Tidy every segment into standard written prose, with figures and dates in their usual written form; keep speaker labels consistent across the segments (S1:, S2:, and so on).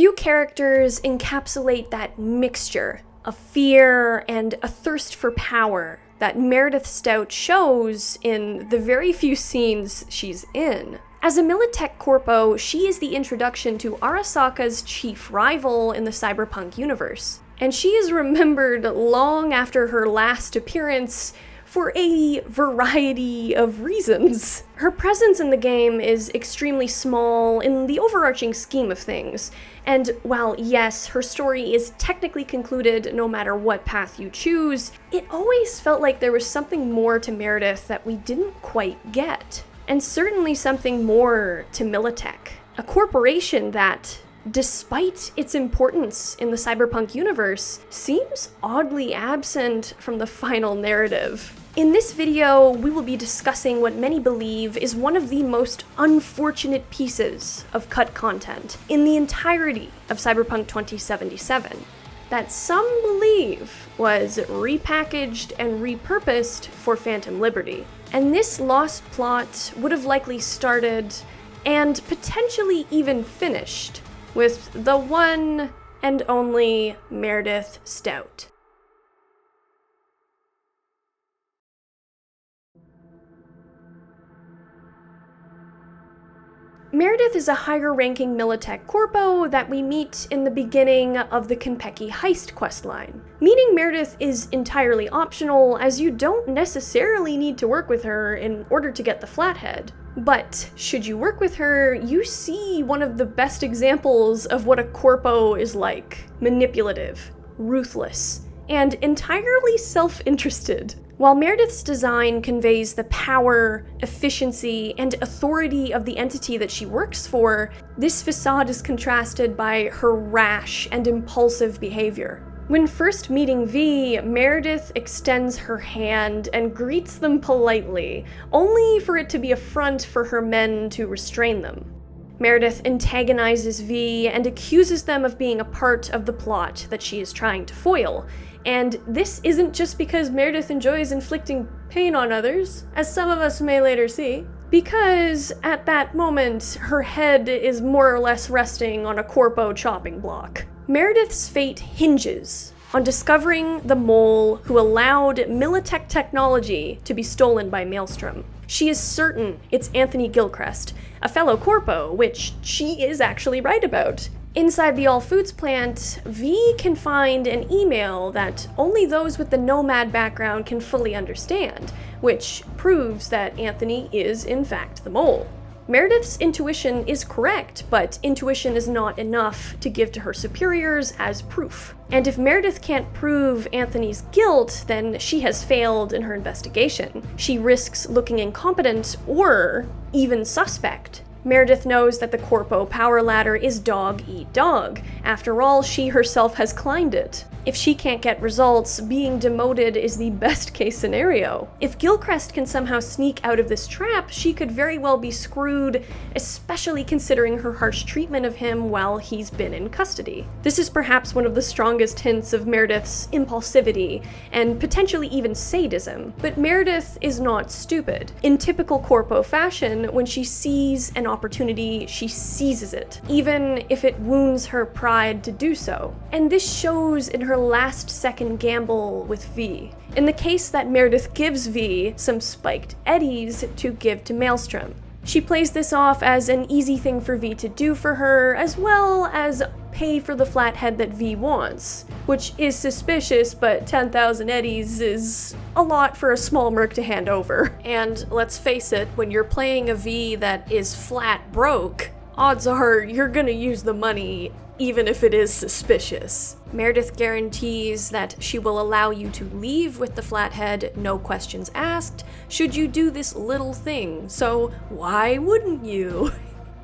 S1: Few characters encapsulate that mixture of fear and a thirst for power that Meredith Stout shows in the very few scenes she's in. As a Militech corpo, she is the introduction to Arasaka's chief rival in the Cyberpunk universe, and she is remembered long after her last appearance for a variety of reasons. Her presence in the game is extremely small in the overarching scheme of things, and while yes, her story is technically concluded no matter what path you choose, it always felt like there was something more to Meredith that we didn't quite get. And certainly something more to Militech, a corporation that, despite its importance in the Cyberpunk universe, seems oddly absent from the final narrative. In this video, we will be discussing what many believe is one of the most unfortunate pieces of cut content in the entirety of Cyberpunk 2077, that some believe was repackaged and repurposed for Phantom Liberty. And this lost plot would have likely started, and potentially even finished, with the one and only Meredith Stout. Meredith is a higher-ranking Militech corpo that we meet in the beginning of the Konpeki heist questline. Meeting Meredith is entirely optional, as you don't necessarily need to work with her in order to get the Flathead. But should you work with her, you see one of the best examples of what a corpo is like: manipulative, ruthless, and entirely self-interested. While Meredith's design conveys the power, efficiency, and authority of the entity that she works for, this facade is contrasted by her rash and impulsive behavior. When first meeting V, Meredith extends her hand and greets them politely, only for it to be a front for her men to restrain them. Meredith antagonizes V and accuses them of being a part of the plot that she is trying to foil. And this isn't just because Meredith enjoys inflicting pain on others, as some of us may later see, because at that moment, her head is more or less resting on a corpo chopping block. Meredith's fate hinges on discovering the mole who allowed Militech technology to be stolen by Maelstrom. She is certain it's Anthony Gilchrist, a fellow corpo, which she is actually right about. Inside the All Foods plant, V can find an email that only those with the nomad background can fully understand, which proves that Anthony is in fact the mole. Meredith's intuition is correct, but intuition is not enough to give to her superiors as proof. And if Meredith can't prove Anthony's guilt, then she has failed in her investigation. She risks looking incompetent or even suspect. Meredith knows that the corpo power ladder is dog eat dog. After all, she herself has climbed it. If she can't get results, being demoted is the best case scenario. If Gilchrist can somehow sneak out of this trap, she could very well be screwed, especially considering her harsh treatment of him while he's been in custody. This is perhaps one of the strongest hints of Meredith's impulsivity and potentially even sadism. But Meredith is not stupid. In typical corpo fashion, when she sees an opportunity, she seizes it, even if it wounds her pride to do so. And this shows in her last-second gamble with V. In the case that Meredith gives V some spiked eddies to give to Maelstrom. She plays this off as an easy thing for V to do for her, as well as pay for the flathead that V wants, which is suspicious, but 10,000 eddies is a lot for a small merc to hand over. And let's face it, when you're playing a V that is flat broke, odds are you're gonna use the money even if it is suspicious. Meredith guarantees that she will allow you to leave with the flathead, no questions asked, should you do this little thing, so why wouldn't you?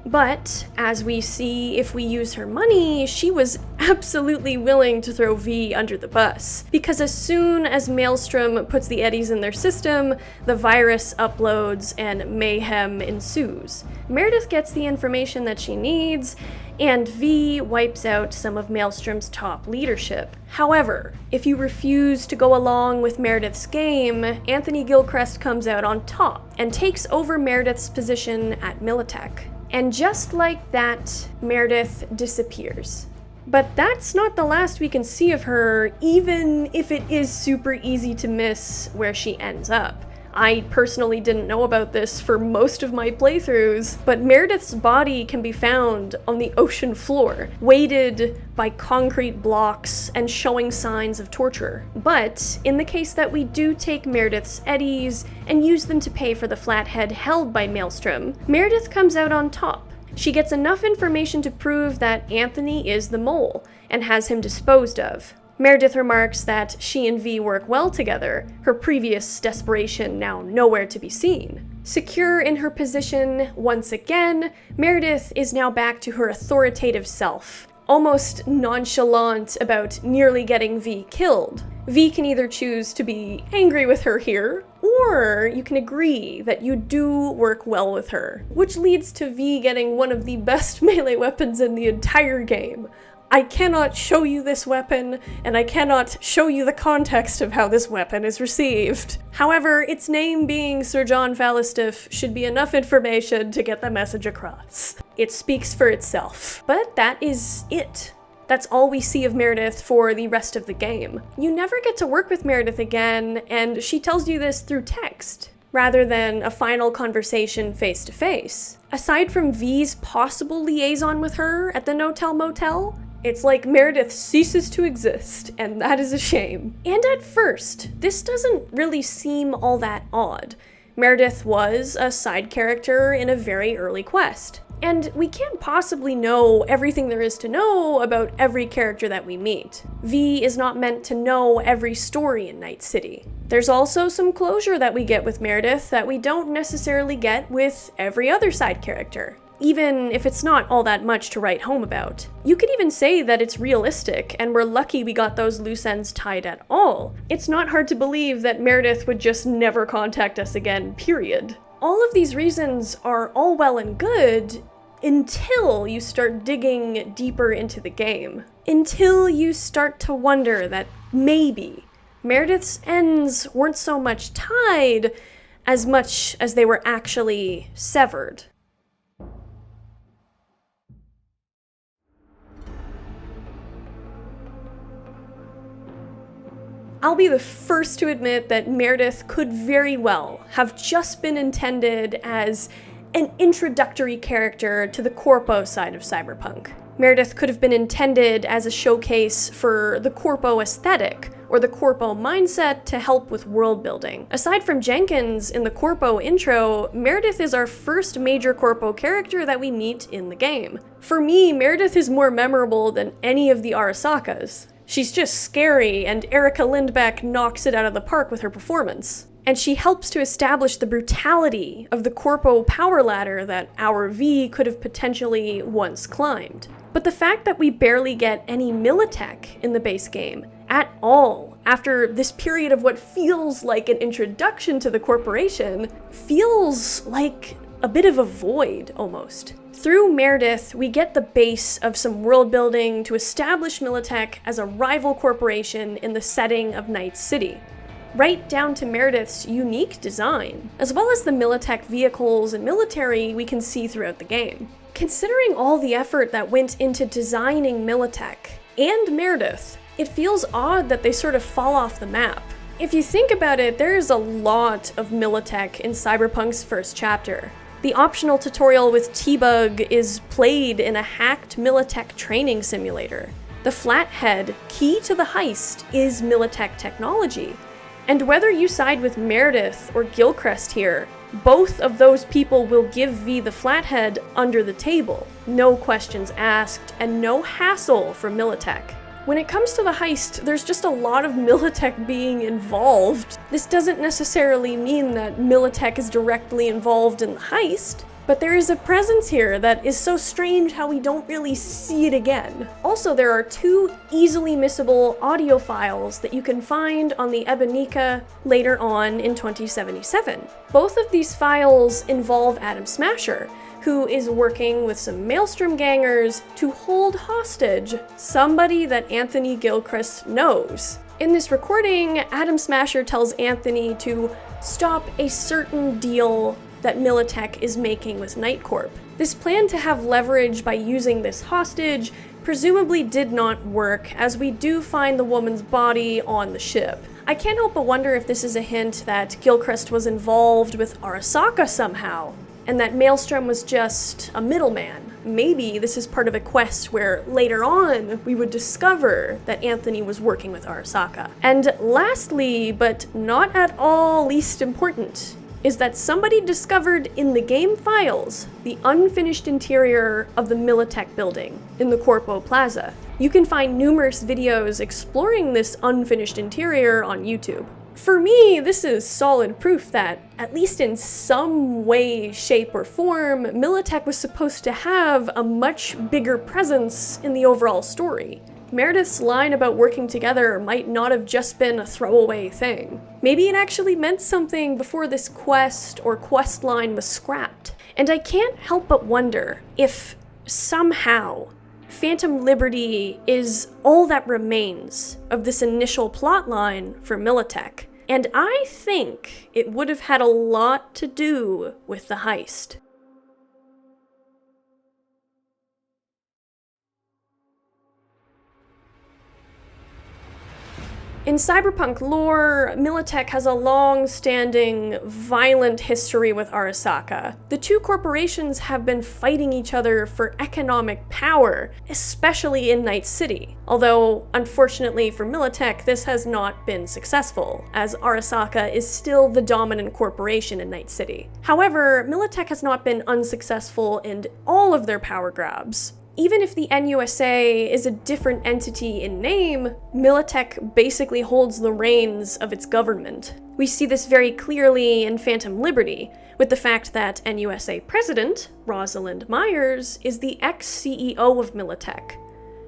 S1: But, as we see, if we use her money, she was absolutely willing to throw V under the bus. Because as soon as Maelstrom puts the eddies in their system, the virus uploads and mayhem ensues. Meredith gets the information that she needs, and V wipes out some of Maelstrom's top leadership. However, if you refuse to go along with Meredith's game, Anthony Gilchrist comes out on top and takes over Meredith's position at Militech. And just like that, Meredith disappears. But that's not the last we can see of her, even if it is super easy to miss where she ends up. I personally didn't know about this for most of my playthroughs, but Meredith's body can be found on the ocean floor, weighted by concrete blocks and showing signs of torture. But in the case that we do take Meredith's eddies and use them to pay for the flathead held by Maelstrom, Meredith comes out on top. She gets enough information to prove that Anthony is the mole, and has him disposed of. Meredith remarks that she and V work well together, her previous desperation now nowhere to be seen. Secure in her position once again, Meredith is now back to her authoritative self, almost nonchalant about nearly getting V killed. V can either choose to be angry with her here, or you can agree that you do work well with her, which leads to V getting one of the best melee weapons in the entire game. I cannot show you this weapon, and I cannot show you the context of how this weapon is received. However, its name being Sir John Falstaff should be enough information to get the message across. It speaks for itself. But that is it. That's all we see of Meredith for the rest of the game. You never get to work with Meredith again, and she tells you this through text, rather than a final conversation face-to-face. Aside from V's possible liaison with her at the No-Tell Motel, it's like Meredith ceases to exist, and that is a shame. And at first, this doesn't really seem all that odd. Meredith was a side character in a very early quest, and we can't possibly know everything there is to know about every character that we meet. V is not meant to know every story in Night City. There's also some closure that we get with Meredith that we don't necessarily get with every other side character, even if it's not all that much to write home about. You could even say that it's realistic, and we're lucky we got those loose ends tied at all. It's not hard to believe that Meredith would just never contact us again, period. All of these reasons are all well and good until you start digging deeper into the game. Until you start to wonder that maybe Meredith's ends weren't so much tied as much as they were actually severed. I'll be the first to admit that Meredith could very well have just been intended as an introductory character to the corpo side of Cyberpunk. Meredith could have been intended as a showcase for the corpo aesthetic, or the corpo mindset to help with world building. Aside from Jenkins in the corpo intro, Meredith is our first major corpo character that we meet in the game. For me, Meredith is more memorable than any of the Arasakas. She's just scary, and Erica Lindbeck knocks it out of the park with her performance. And she helps to establish the brutality of the corpo power ladder that our V could have potentially once climbed. But the fact that we barely get any Militech in the base game at all, after this period of what feels like an introduction to the corporation, feels like a bit of a void, almost. Through Meredith, we get the base of some world building to establish Militech as a rival corporation in the setting of Night City, right down to Meredith's unique design, as well as the Militech vehicles and military we can see throughout the game. Considering all the effort that went into designing Militech and Meredith, it feels odd that they sort of fall off the map. If you think about it, there is a lot of Militech in Cyberpunk's first chapter. The optional tutorial with Tbug is played in a hacked Militech training simulator. The flathead, key to the heist, is Militech technology. And whether you side with Meredith or Gilchrist here, both of those people will give V the flathead under the table. No questions asked, and no hassle from Militech. When it comes to the heist, there's just a lot of Militech being involved. This doesn't necessarily mean that Militech is directly involved in the heist, but there is a presence here that is so strange how we don't really see it again. Also, there are two easily missable audio files that you can find on the Ebonica later on in 2077. Both of these files involve Adam Smasher, who is working with some Maelstrom gangers to hold hostage somebody that Anthony Gilchrist knows. In this recording, Adam Smasher tells Anthony to stop a certain deal that Militech is making with Night Corp. This plan to have leverage by using this hostage presumably did not work, as we do find the woman's body on the ship. I can't help but wonder if this is a hint that Gilchrist was involved with Arasaka somehow, and that Maelstrom was just a middleman. Maybe this is part of a quest where later on we would discover that Anthony was working with Arasaka. And lastly, but not at all least important, is that somebody discovered in the game files the unfinished interior of the Militech building in the Corpo Plaza. You can find numerous videos exploring this unfinished interior on YouTube. For me, this is solid proof that, at least in some way, shape, or form, Militech was supposed to have a much bigger presence in the overall story. Meredith's line about working together might not have just been a throwaway thing. Maybe it actually meant something before this quest or quest line was scrapped. And I can't help but wonder if, somehow, Phantom Liberty is all that remains of this initial plotline for Militech. And I think it would have had a lot to do with the heist. In Cyberpunk lore, Militech has a long-standing, violent history with Arasaka. The two corporations have been fighting each other for economic power, especially in Night City. Although, unfortunately for Militech, this has not been successful, as Arasaka is still the dominant corporation in Night City. However, Militech has not been unsuccessful in all of their power grabs. Even if the NUSA is a different entity in name, Militech basically holds the reins of its government. We see this very clearly in Phantom Liberty, with the fact that NUSA President, Rosalind Myers, is the ex-CEO of Militech.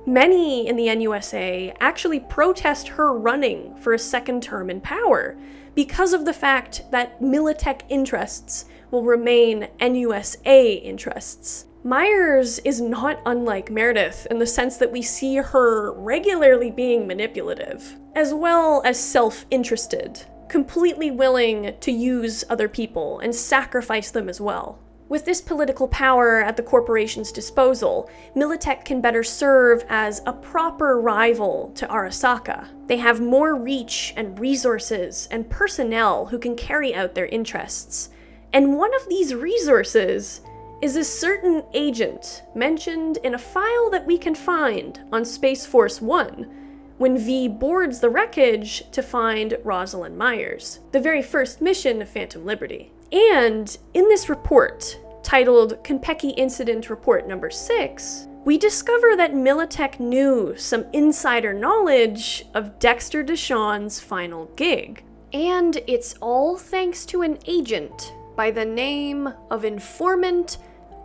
S1: Many in the NUSA actually protest her running for a second term in power, because of the fact that Militech interests will remain NUSA interests. Myers is not unlike Meredith in the sense that we see her regularly being manipulative, as well as self-interested, completely willing to use other people and sacrifice them as well. With this political power at the corporation's disposal, Militech can better serve as a proper rival to Arasaka. They have more reach and resources and personnel who can carry out their interests. And one of these resources is a certain agent mentioned in a file that we can find on Space Force 1 when V boards the wreckage to find Rosalind Myers, the very first mission of Phantom Liberty. And in this report, titled Konpeki Incident Report Number 6, we discover that Militech knew some insider knowledge of Dexter Deshawn's final gig. And it's all thanks to an agent by the name of Informant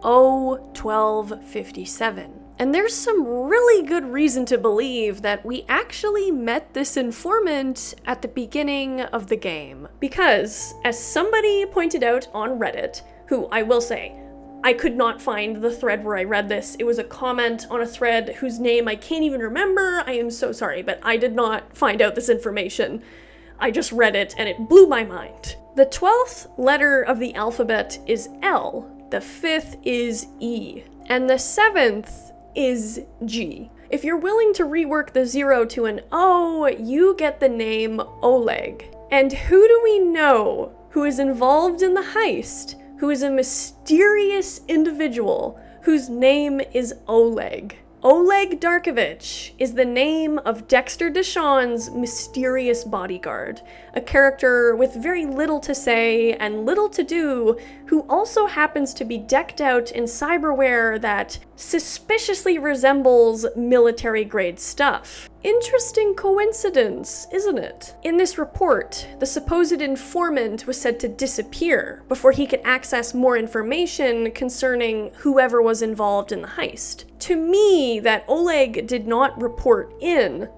S1: 01257. And there's some really good reason to believe that we actually met this informant at the beginning of the game. Because, as somebody pointed out on Reddit, who I will say, I could not find the thread where I read this. It was a comment on a thread whose name I can't even remember. I am so sorry, but I did not find out this information. I just read it and it blew my mind. The 12th letter of the alphabet is L. The 5th is E, and the 7th is G. If you're willing to rework the 0 to an O, you get the name Oleg. And who do we know who is involved in the heist, who is a mysterious individual whose name is Oleg? Oleg Darkovich is the name of Dexter Deshawn's mysterious bodyguard, a character with very little to say and little to do, who also happens to be decked out in cyberware that suspiciously resembles military-grade stuff. Interesting coincidence, isn't it? In this report, the supposed informant was said to disappear before he could access more information concerning whoever was involved in the heist. To me, that Oleg did not report in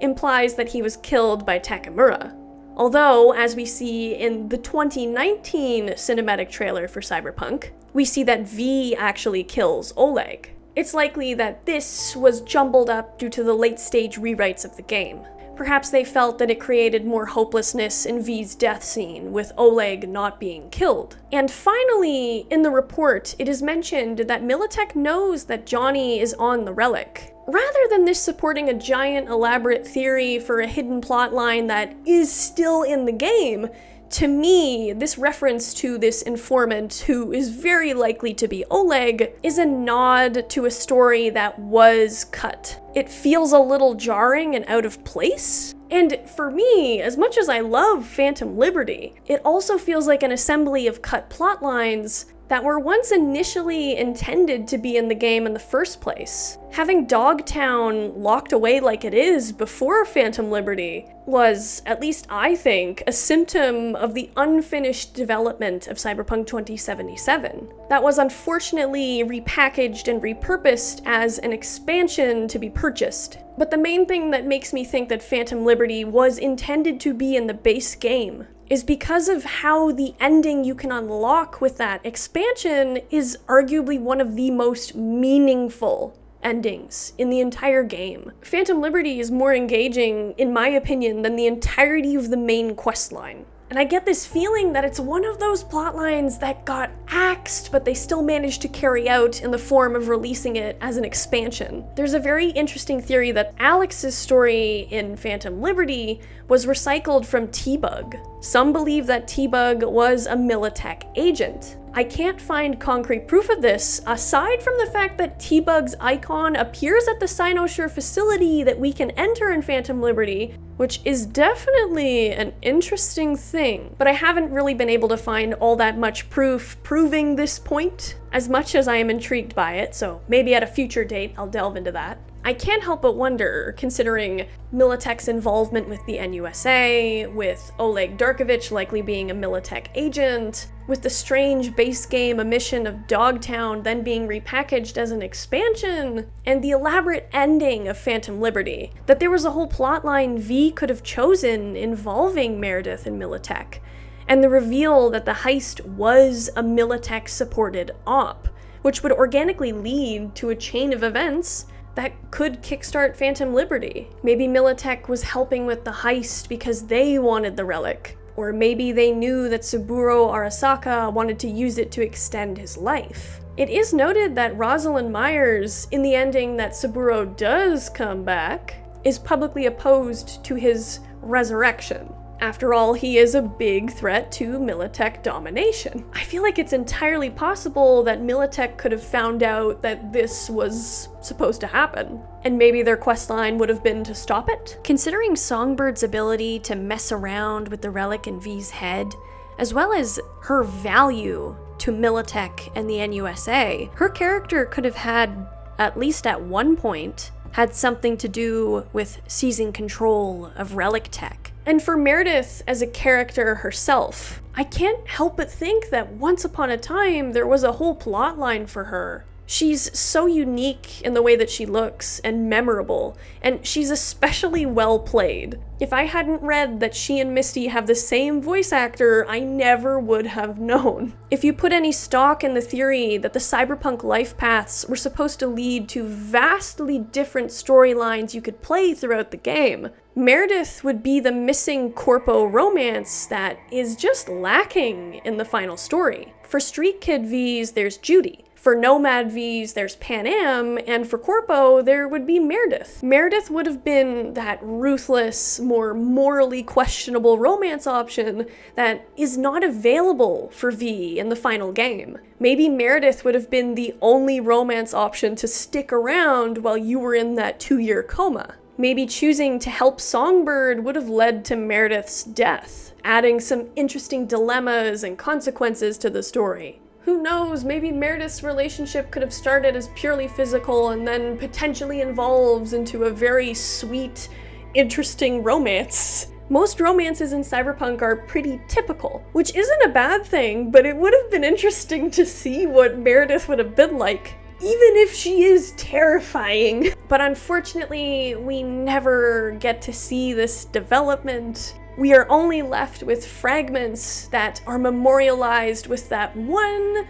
S1: implies that he was killed by Takamura. Although, as we see in the 2019 cinematic trailer for Cyberpunk, we see that V actually kills Oleg. It's likely that this was jumbled up due to the late-stage rewrites of the game. Perhaps they felt that it created more hopelessness in V's death scene, with Oleg not being killed. And finally, in the report, it is mentioned that Militech knows that Johnny is on the relic. Rather than this supporting a giant elaborate theory for a hidden plotline that is still in the game, to me, this reference to this informant, who is very likely to be Oleg, is a nod to a story that was cut. It feels a little jarring and out of place. And for me, as much as I love Phantom Liberty, it also feels like an assembly of cut plotlines that were once initially intended to be in the game in the first place. Having Dogtown locked away like it is before Phantom Liberty was, at least I think, a symptom of the unfinished development of Cyberpunk 2077. That was unfortunately repackaged and repurposed as an expansion to be purchased. But the main thing that makes me think that Phantom Liberty was intended to be in the base game is because of how the ending you can unlock with that expansion is arguably one of the most meaningful endings in the entire game. Phantom Liberty is more engaging, in my opinion, than the entirety of the main questline. And I get this feeling that it's one of those plotlines that got axed, but they still managed to carry out in the form of releasing it as an expansion. There's a very interesting theory that Alex's story in Phantom Liberty was recycled from Tbug. Some believe that Tbug was a Militech agent. I can't find concrete proof of this, aside from the fact that Tbug's icon appears at the Cynosure facility that we can enter in Phantom Liberty, which is definitely an interesting thing. But I haven't really been able to find all that much proof proving this point, as much as I am intrigued by it, so maybe at a future date I'll delve into that. I can't help but wonder, considering Militech's involvement with the NUSA, with Oleg Darkovich likely being a Militech agent, with the strange base game omission of Dogtown then being repackaged as an expansion, and the elaborate ending of Phantom Liberty, that there was a whole plotline V could have chosen involving Meredith and Militech, and the reveal that the heist was a Militech-supported op, which would organically lead to a chain of events that could kickstart Phantom Liberty. Maybe Militech was helping with the heist because they wanted the relic. Or maybe they knew that Saburo Arasaka wanted to use it to extend his life. It is noted that Rosalind Myers, in the ending that Saburo does come back, is publicly opposed to his resurrection. After all, he is a big threat to Militech domination. I feel like it's entirely possible that Militech could have found out that this was supposed to happen, and maybe their questline would have been to stop it. Considering Songbird's ability to mess around with the relic in V's head, as well as her value to Militech and the NUSA, her character could have had, at least at one point, had something to do with seizing control of relic tech. And for Meredith as a character herself, I can't help but think that once upon a time there was a whole plot line for her. She's so unique in the way that she looks and memorable, and she's especially well played. If I hadn't read that she and Misty have the same voice actor, I never would have known. If you put any stock in the theory that the Cyberpunk life paths were supposed to lead to vastly different storylines you could play throughout the game, Meredith would be the missing corpo romance that is just lacking in the final story. For Street Kid V's, there's Judy. For Nomad V's, there's Pan Am, and for Corpo, there would be Meredith. Meredith would have been that ruthless, more morally questionable romance option that is not available for V in the final game. Maybe Meredith would have been the only romance option to stick around while you were in that 2-year coma. Maybe choosing to help Songbird would have led to Meredith's death, adding some interesting dilemmas and consequences to the story. Who knows, maybe Meredith's relationship could have started as purely physical and then potentially evolves into a very sweet, interesting romance. Most romances in Cyberpunk are pretty typical, which isn't a bad thing, but it would have been interesting to see what Meredith would have been like, even if she is terrifying. But unfortunately, we never get to see this development. We are only left with fragments that are memorialized with that one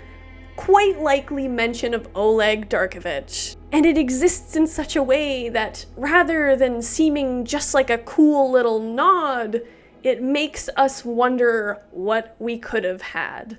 S1: quite likely mention of Oleg Darkovich. And it exists in such a way that rather than seeming just like a cool little nod, it makes us wonder what we could have had.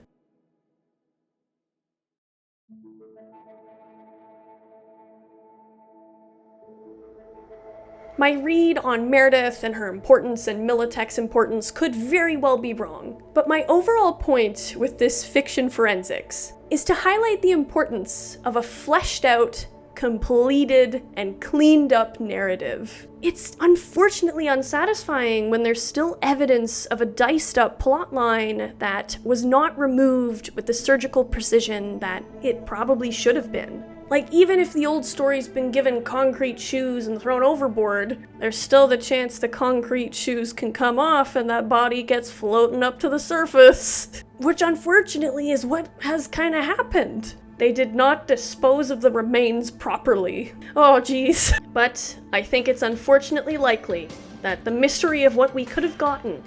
S1: My read on Meredith and her importance and Militech's importance could very well be wrong, but my overall point with this fiction forensics is to highlight the importance of a fleshed out, completed, and cleaned up narrative. It's unfortunately unsatisfying when there's still evidence of a diced up plotline that was not removed with the surgical precision that it probably should have been. Like, even if the old story's been given concrete shoes and thrown overboard, there's still the chance the concrete shoes can come off and that body gets floating up to the surface. Which unfortunately is what has kinda happened. They did not dispose of the remains properly. Oh geez. But I think it's unfortunately likely that the mystery of what we could have gotten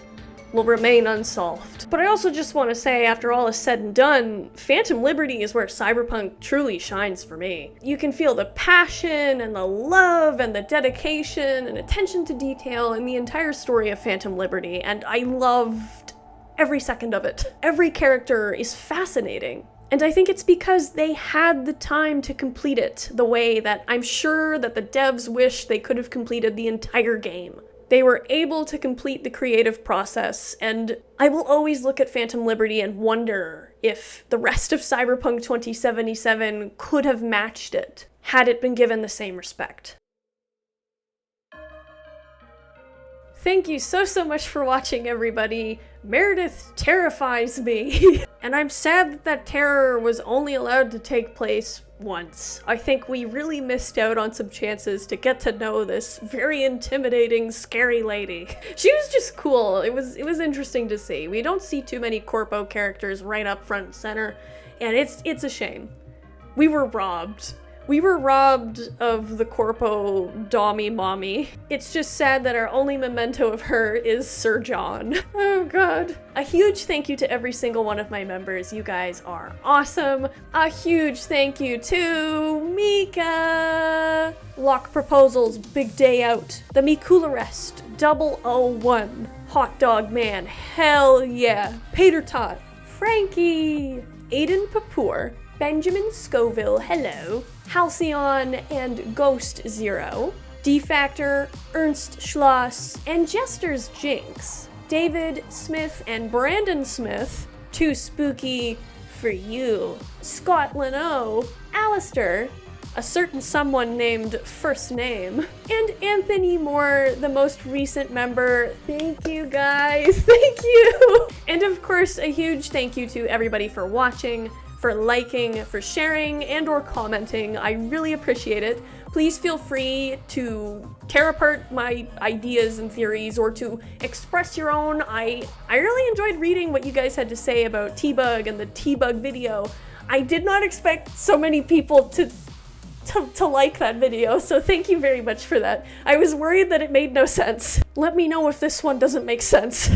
S1: will remain unsolved. But I also just want to say, after all is said and done, Phantom Liberty is where Cyberpunk truly shines for me. You can feel the passion and the love and the dedication and attention to detail in the entire story of Phantom Liberty, and I loved every second of it. Every character is fascinating. And I think it's because they had the time to complete it the way that I'm sure that the devs wish they could have completed the entire game. They were able to complete the creative process, and I will always look at Phantom Liberty and wonder if the rest of Cyberpunk 2077 could have matched it, had it been given the same respect. Thank you so much for watching, everybody. Meredith terrifies me. And I'm sad that that terror was only allowed to take place once. I think we really missed out on some chances to get to know this very intimidating, scary lady. She was just cool. It was interesting to see. We don't see too many corpo characters right up front and center, and it's a shame. We were robbed. We were robbed of the corpo dommy mommy. It's just sad that our only memento of her is Sir John. Oh god. A huge thank you to every single one of my members. You guys are awesome. A huge thank you to Mika, Lock Proposals, Big Day Out, The Mikula Rest, 001, Hot Dog Man, hell yeah, Pater Tot, Frankie, Aiden Papour, Benjamin Scoville, hello, Halcyon and Ghost Zero, D-Factor, Ernst Schloss, and Jester's Jinx, David Smith and Brandon Smith, Too Spooky for You, Scott Leno, Alistair, a certain someone named First Name, and Anthony Moore, the most recent member. Thank you guys, thank you! And of course, a huge thank you to everybody for watching, for liking, for sharing, and or commenting. I really appreciate it. Please feel free to tear apart my ideas and theories or to express your own. I really enjoyed reading what you guys had to say about Tbug and the Tbug video. I did not expect so many people to like that video, so thank you very much for that. I was worried that it made no sense. Let me know if this one doesn't make sense.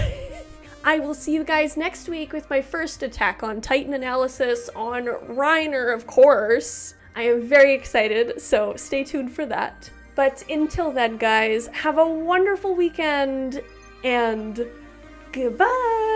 S1: I will see you guys next week with my first Attack on Titan analysis on Reiner, of course. I am very excited, so stay tuned for that. But until then, guys, have a wonderful weekend, and goodbye!